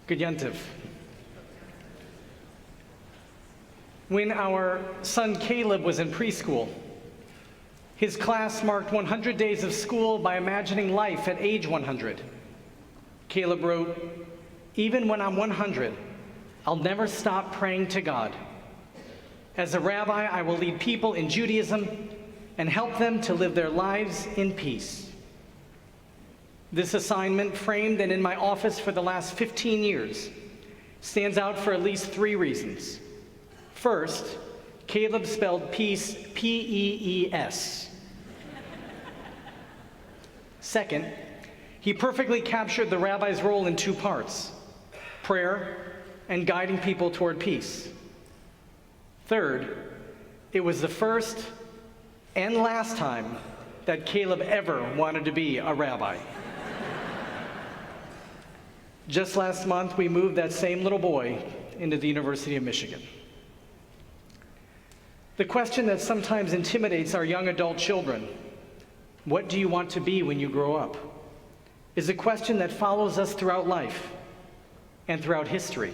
Good Yontiv. When our son Caleb was in preschool, his class marked 100 days of school by imagining life at age 100. Caleb wrote, "Even when I'm 100, I'll never stop praying to God. As a rabbi, I will lead people in Judaism and help them to live their lives in peace." This assignment, framed and in my office for the last 15 years, stands out for at least 3 reasons. First, Caleb spelled peace P-E-E-S. Second, he perfectly captured the rabbi's role in 2 parts, prayer and guiding people toward peace. Third, it was the first and last time that Caleb ever wanted to be a rabbi. Just last month, we moved that same little boy into the University of Michigan. The question that sometimes intimidates our young adult children, what do you want to be when you grow up, is a question that follows us throughout life and throughout history.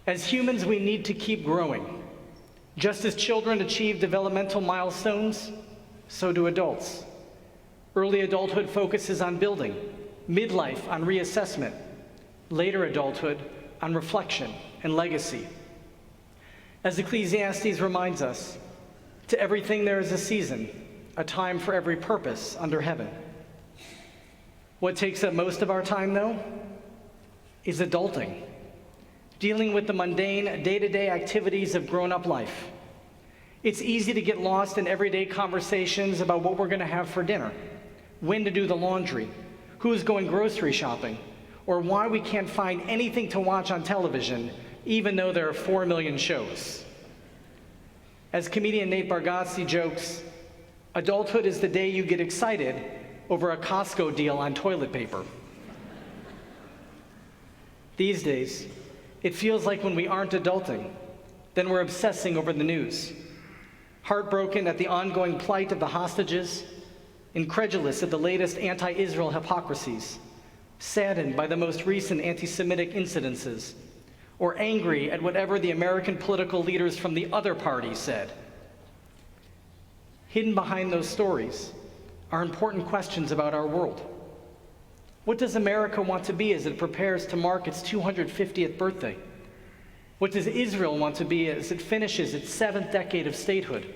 As humans, we need to keep growing. Just as children achieve developmental milestones, so do adults. Early adulthood focuses on building, midlife on reassessment, later adulthood on reflection and legacy. As Ecclesiastes reminds us, to everything there is a season, a time for every purpose under heaven. What takes up most of our time, though, is adulting, dealing with the mundane, day-to-day activities of grown-up life. It's easy to get lost in everyday conversations about what we're going to have for dinner, when to do the laundry, who's going grocery shopping, or why we can't find anything to watch on television, even though there are 4 million shows. As comedian Nate Bargatze jokes, adulthood is the day you get excited over a Costco deal on toilet paper. These days, it feels like when we aren't adulting, then we're obsessing over the news, heartbroken at the ongoing plight of the hostages, incredulous at the latest anti-Israel hypocrisies, saddened by the most recent anti-Semitic incidences, or angry at whatever the American political leaders from the other party said. Hidden behind those stories are important questions about our world. What does America want to be as it prepares to mark its 250th birthday? What does Israel want to be as it finishes its 7th decade of statehood?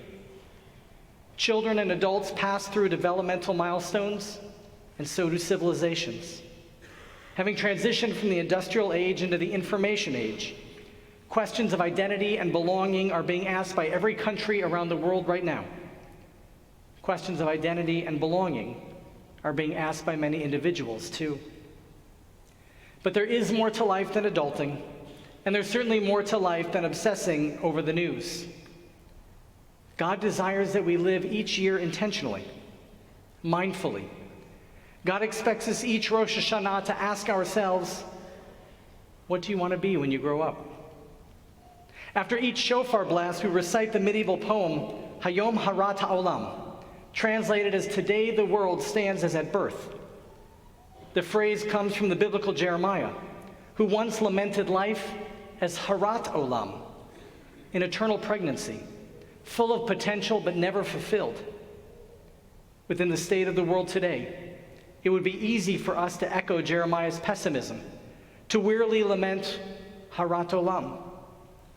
Children and adults pass through developmental milestones, and so do civilizations. Having transitioned from the industrial age into the information age, questions of identity and belonging are being asked by every country around the world right now. Questions of identity and belonging are being asked by many individuals, too. But there is more to life than adulting, and there's certainly more to life than obsessing over the news. God desires that we live each year intentionally, mindfully. God expects us each Rosh HaShanah to ask ourselves, what do you want to be when you grow up? After each shofar blast, we recite the medieval poem, Hayom Harat Ha'olam, translated as today the world stands as at birth. The phrase comes from the biblical Jeremiah, who once lamented life as Harat Olam, an eternal pregnancy, full of potential but never fulfilled. Within the state of the world today, it would be easy for us to echo Jeremiah's pessimism, to wearily lament Harat Olam,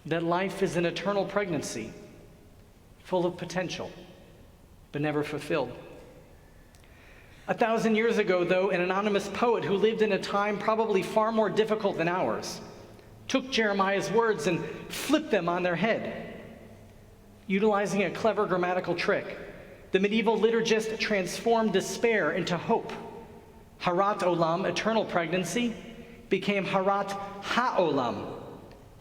that life is an eternal pregnancy, full of potential, but never fulfilled. 1,000 years ago, though, an anonymous poet who lived in a time probably far more difficult than ours took Jeremiah's words and flipped them on their head. Utilizing a clever grammatical trick, the medieval liturgist transformed despair into hope. Harat Olam, eternal pregnancy, became Harat Ha'olam,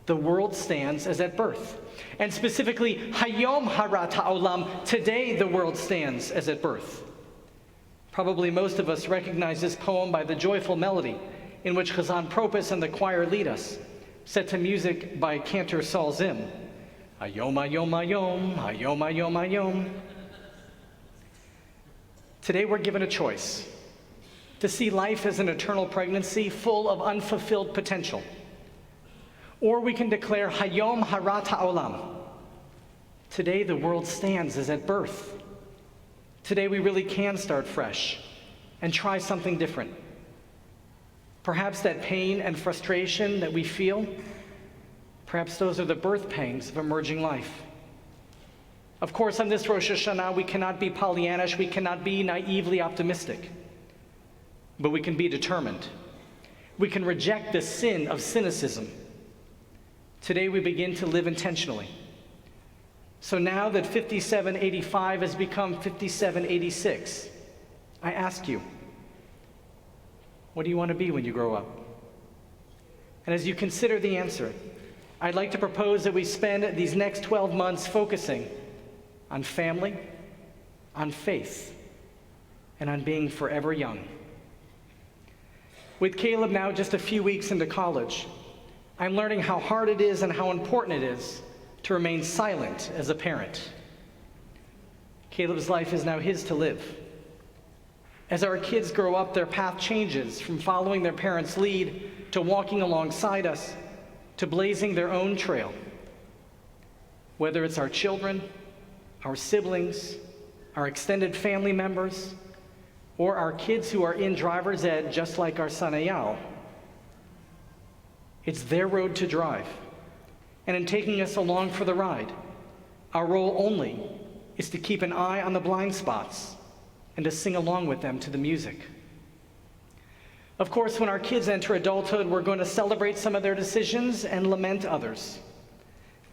the world stands as at birth. And specifically, Hayom Harat Ha'olam, today the world stands as at birth. Probably most of us recognize this poem by the joyful melody in which Chazan Propus and the choir lead us, set to music by cantor Saul Zim. Hayom, hayom, hayom, hayom, hayom, hayom. Today we're given a choice. to see life as an eternal pregnancy full of unfulfilled potential. Or we can declare Hayom Harat Ha'olam. Today the world stands as at birth. Today we really can start fresh and try something different. Perhaps that pain and frustration that we feel, perhaps those are the birth pangs of emerging life. Of course, on this Rosh HaShanah, we cannot be Pollyannish, we cannot be naively optimistic, but we can be determined. We can reject the sin of cynicism. Today we begin to live intentionally. So now that 5785 has become 5786, I ask you, what do you want to be when you grow up? And as you consider the answer, I'd like to propose that we spend these next 12 months focusing on family, on faith, and on being forever young. With Caleb now just a few weeks into college, I'm learning how hard it is and how important it is to remain silent as a parent. Caleb's life is now his to live. As our kids grow up, their path changes from following their parents' lead to walking alongside us to blazing their own trail. Whether it's our children, our siblings, our extended family members, or our kids who are in driver's ed just like our son Eyal, it's their road to drive. And in taking us along for the ride, our role only is to keep an eye on the blind spots and to sing along with them to the music. Of course, when our kids enter adulthood, we're going to celebrate some of their decisions and lament others.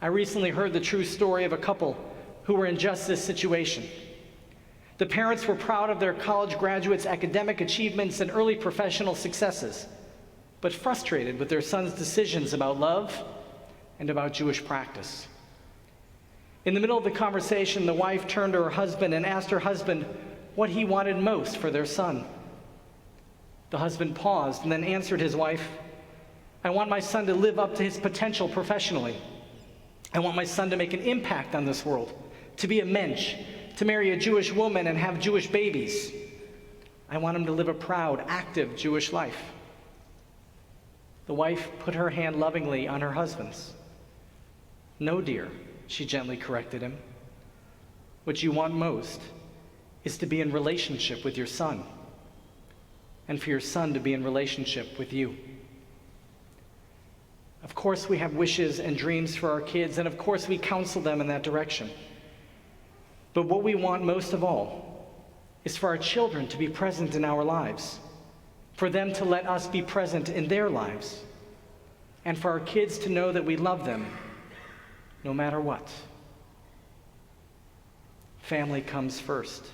I recently heard the true story of a couple who were in just this situation. The parents were proud of their college graduates' academic achievements and early professional successes, but frustrated with their son's decisions about love and about Jewish practice. In the middle of the conversation, the wife turned to her husband and asked her husband what he wanted most for their son. The husband paused and then answered his wife, "I want my son to live up to his potential professionally. I want my son to make an impact on this world, to be a mensch, to marry a Jewish woman and have Jewish babies. I want him to live a proud, active Jewish life." The wife put her hand lovingly on her husband's. "No, dear," she gently corrected him. "What you want most is to be in relationship with your son, and for your son to be in relationship with you." Of course, we have wishes and dreams for our kids, and of course, we counsel them in that direction. But what we want most of all is for our children to be present in our lives, for them to let us be present in their lives, and for our kids to know that we love them no matter what. Family comes first.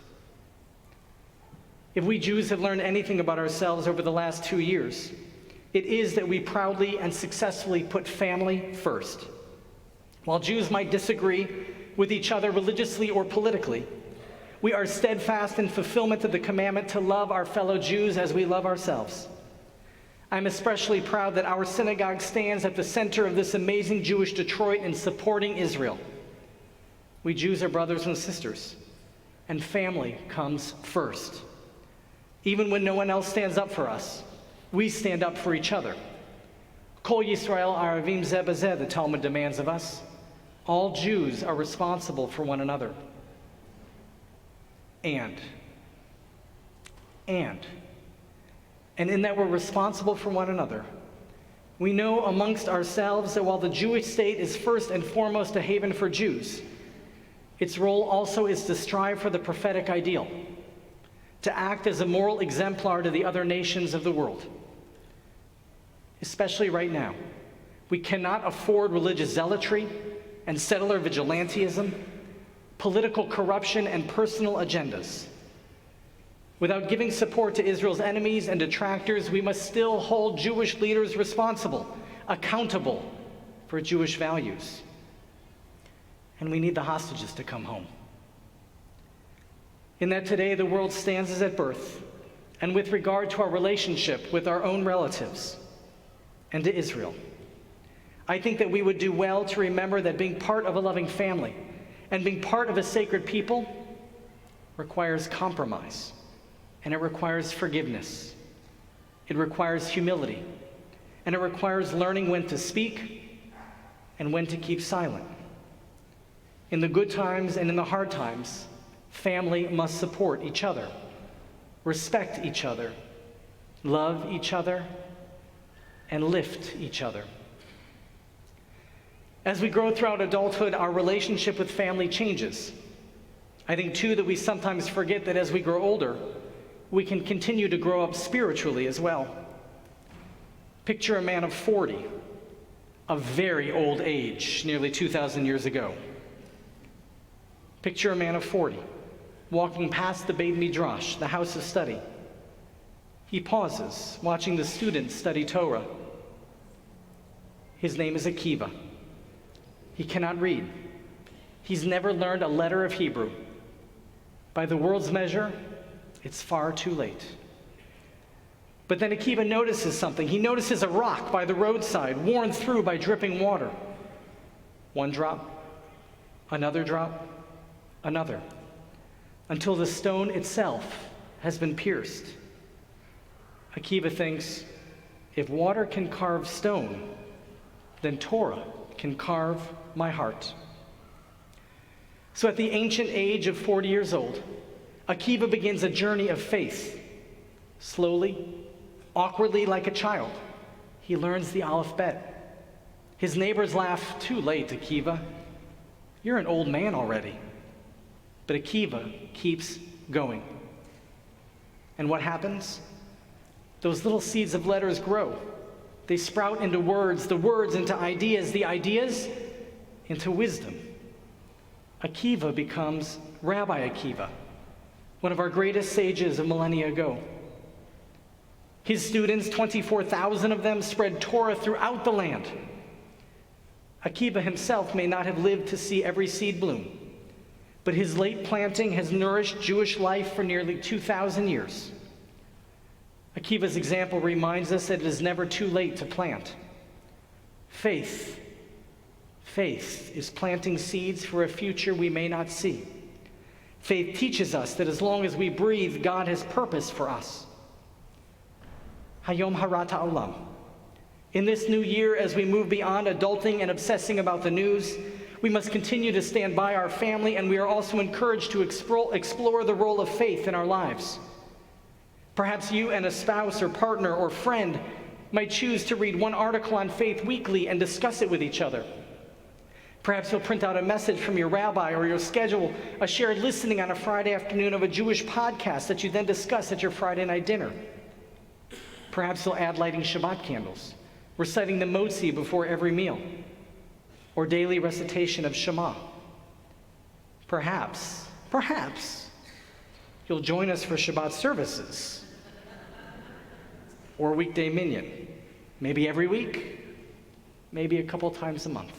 If we Jews have learned anything about ourselves over the last 2 years, it is that we proudly and successfully put family first. While Jews might disagree with each other religiously or politically, we are steadfast in fulfillment of the commandment to love our fellow Jews as we love ourselves. I'm especially proud that our synagogue stands at the center of this amazing Jewish Detroit in supporting Israel. We Jews are brothers and sisters, and family comes first. Even when no one else stands up for us, we stand up for each other. Kol Yisrael Aravim Zeh B'Zeh, the Talmud demands of us. All Jews are responsible for one another. And in that we're responsible for one another, we know amongst ourselves that while the Jewish state is first and foremost a haven for Jews, its role also is to strive for the prophetic ideal, to act as a moral exemplar to the other nations of the world. Especially right now, we cannot afford religious zealotry and settler vigilantism, political corruption, and personal agendas. Without giving support to Israel's enemies and detractors, we must still hold Jewish leaders responsible, accountable for Jewish values. And we need the hostages to come home. In that today the world stands as at birth, and with regard to our relationship with our own relatives and to Israel, I think that we would do well to remember that being part of a loving family and being part of a sacred people requires compromise, and it requires forgiveness, It requires humility. And it requires learning when to speak and when to keep silent. In the good times and in the hard times, family must support each other, respect each other, love each other, and lift each other. As we grow throughout adulthood, our relationship with family changes. I think, too, that we sometimes forget that as we grow older, we can continue to grow up spiritually as well. Picture a man of 40, a very old age, nearly 2,000 years ago. Picture a man of 40, walking past the Beit Midrash, the house of study. He pauses, watching the students study Torah. His name is Akiva. He cannot read. He's never learned a letter of Hebrew. By the world's measure, it's far too late. But then Akiva notices something. He notices a rock by the roadside, worn through by dripping water. One drop, another drop, another, until the stone itself has been pierced. Akiva thinks, if water can carve stone, then Torah can carve my heart. So at the ancient age of 40 years old, Akiva begins a journey of faith. Slowly, awkwardly like a child, he learns the Aleph Bet. His neighbors laugh, "Too late, Akiva. You're an old man already." But Akiva keeps going. And what happens? Those little seeds of letters grow. They sprout into words, the words into ideas, the ideas into wisdom. Akiva becomes Rabbi Akiva, one of our greatest sages of millennia ago. His students, 24,000 of them, spread Torah throughout the land. Akiva himself may not have lived to see every seed bloom, but his late planting has nourished Jewish life for nearly 2,000 years. Akiva's example reminds us that it is never too late to plant. Faith is planting seeds for a future we may not see. Faith teaches us that as long as we breathe, God has purpose for us. Hayom Harat Ha'olam. In this new year, as we move beyond adulting and obsessing about the news, we must continue to stand by our family, and we are also encouraged to explore the role of faith in our lives. Perhaps you and a spouse or partner or friend might choose to read one article on faith weekly and discuss it with each other. Perhaps you'll print out a message from your rabbi, or you'll schedule a shared listening on a Friday afternoon of a Jewish podcast that you then discuss at your Friday night dinner. Perhaps you'll add lighting Shabbat candles, reciting the motzi before every meal, or daily recitation of Shema. Perhaps you'll join us for Shabbat services, or weekday minyan, maybe every week, maybe a couple times a month.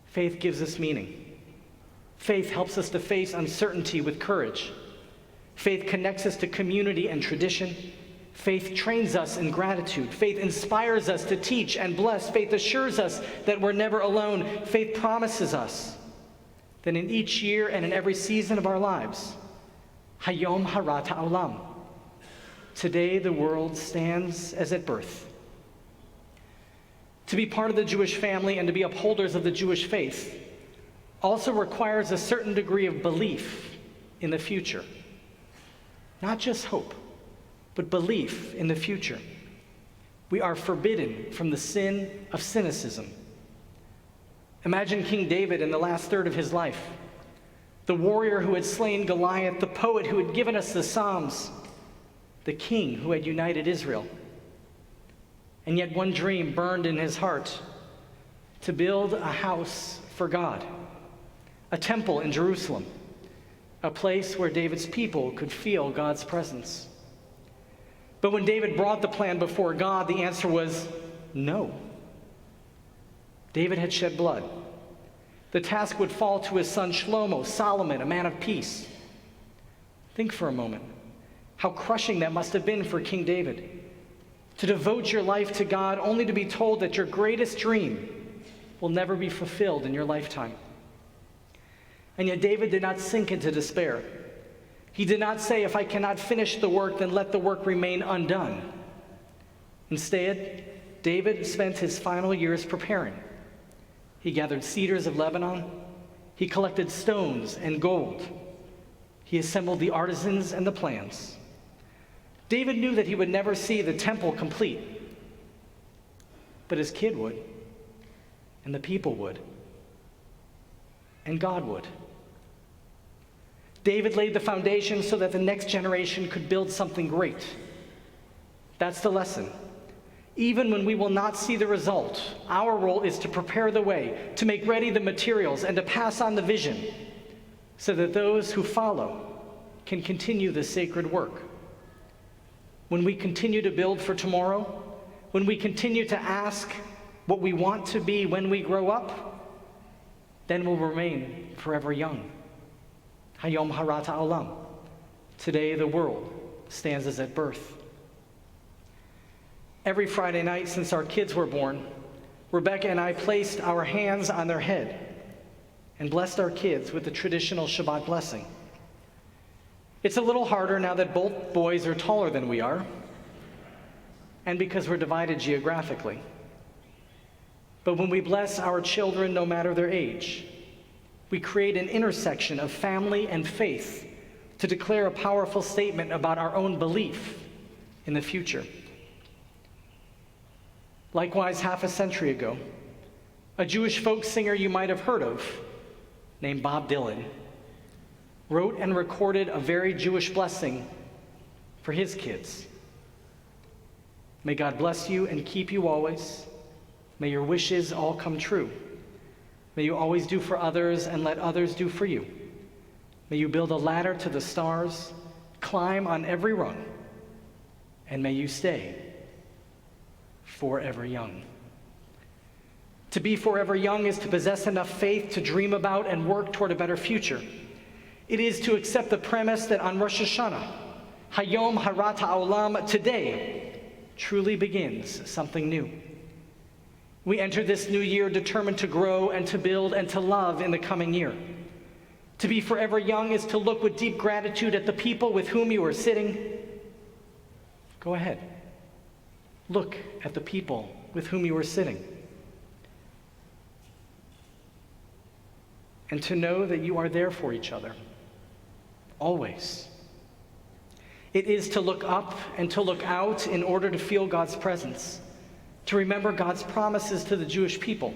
Faith gives us meaning. Faith helps us to face uncertainty with courage. Faith connects us to community and tradition. Faith trains us in gratitude. Faith inspires us to teach and bless. Faith assures us that we're never alone. Faith promises us that in each year and in every season of our lives, Hayom Harat Ha'olam, today the world stands as at birth. To be part of the Jewish family and to be upholders of the Jewish faith also requires a certain degree of belief in the future. Not just hope, but belief in the future. We are forbidden from the sin of cynicism. Imagine King David in the last third of his life, the warrior who had slain Goliath, the poet who had given us the Psalms, the king who had united Israel. And yet one dream burned in his heart: to build a house for God, a temple in Jerusalem, a place where David's people could feel God's presence. But when David brought the plan before God, the answer was no. David had shed blood. The task would fall to his son Shlomo, Solomon, a man of peace. Think for a moment how crushing that must have been for King David, to devote your life to God only to be told that your greatest dream will never be fulfilled in your lifetime. And yet David did not sink into despair. He did not say, if I cannot finish the work, then let the work remain undone. Instead, David spent his final years preparing. He gathered cedars of Lebanon. He collected stones and gold. He assembled the artisans and the plans. David knew that he would never see the temple complete, but his kid would, and the people would, and God would. David laid the foundation so that the next generation could build something great. That's the lesson. Even when we will not see the result, our role is to prepare the way, to make ready the materials, and to pass on the vision so that those who follow can continue the sacred work. When we continue to build for tomorrow, when we continue to ask what we want to be when we grow up, then we'll remain forever young. Hayom Harat Ha'olam. Today the world stands as at birth. Every Friday night since our kids were born, Rebecca and I placed our hands on their head and blessed our kids with the traditional Shabbat blessing. It's a little harder now that both boys are taller than we are, and because we're divided geographically. But when we bless our children, no matter their age, we create an intersection of family and faith to declare a powerful statement about our own belief in the future. Likewise, half a century ago, a Jewish folk singer you might have heard of, named Bob Dylan, wrote and recorded a very Jewish blessing for his kids. May God bless you and keep you always. May your wishes all come true. May you always do for others and let others do for you. May you build a ladder to the stars, climb on every rung, and may you stay forever young. To be forever young is to possess enough faith to dream about and work toward a better future. It is to accept the premise that on Rosh HaShanah, Hayom Harat Ha'olam, today, truly begins something new. We enter this new year determined to grow and to build and to love in the coming year. To be forever young is to look with deep gratitude at the people with whom you are sitting. Go ahead. Look at the people with whom you are sitting. And to know that you are there for each other, always. It is to look up and to look out in order to feel God's presence, to remember God's promises to the Jewish people,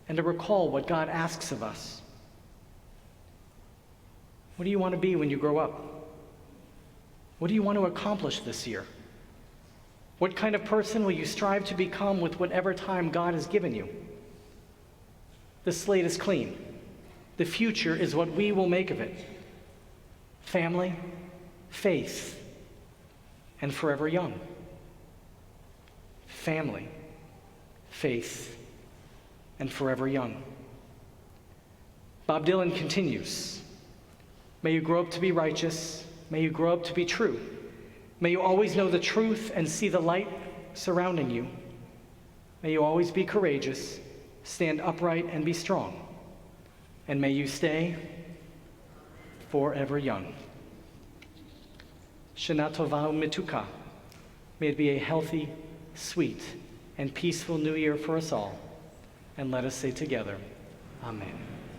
and to recall what God asks of us. What do you want to be when you grow up? What do you want to accomplish this year? What kind of person will you strive to become with whatever time God has given you? The slate is clean. The future is what we will make of it. Family, faith, and forever young. Family, faith, and forever young. Bob Dylan continues, may you grow up to be righteous. May you grow up to be true. May you always know the truth and see the light surrounding you. May you always be courageous, stand upright and be strong. And may you stay forever young. Shana Tova U'Mituka. May it be a healthy, sweet, and peaceful new year for us all. And let us say together, Amen.